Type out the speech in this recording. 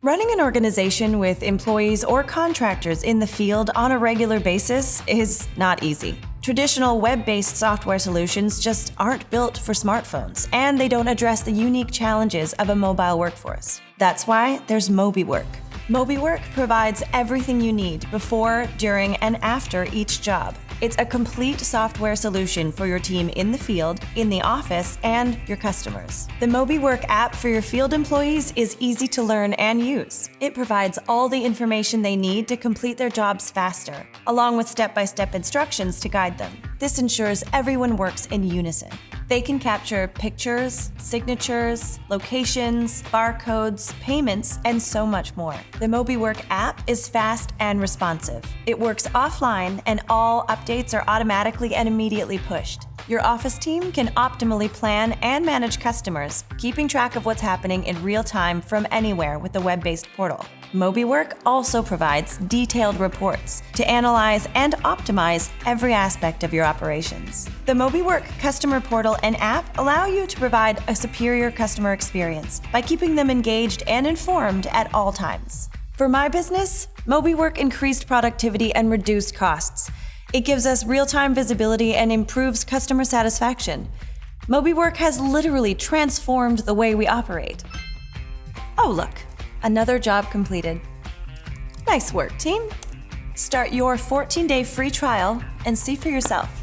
Running an organization with employees or contractors in the field on a regular basis is not easy. Traditional web-based software solutions just aren't built for smartphones, and they don't address the unique challenges of a mobile workforce. That's why there's MobiWork. MobiWork provides everything you need before, during, and after each job. It's a complete software solution for your team in the field, in the office, and your customers. The MobiWork app for your field employees is easy to learn and use. It provides all the information they need to complete their jobs faster, along with step-by-step instructions to guide them. This ensures everyone works in unison. They can capture pictures, signatures, locations, barcodes, payments, and so much more. The MobiWork app is fast and responsive. It works offline, and all updates are automatically and immediately pushed. Your office team can optimally plan and manage customers, keeping track of what's happening in real time from anywhere with the web-based portal. MobiWork also provides detailed reports to analyze and optimize every aspect of your operations. The MobiWork customer portal and app allow you to provide a superior customer experience by keeping them engaged and informed at all times. For my business, MobiWork increased productivity and reduced costs. It gives us real-time visibility and improves customer satisfaction. MobiWork has literally transformed the way we operate. Oh, look. Another job completed. Nice work, team. Start your 14-day free trial and see for yourself.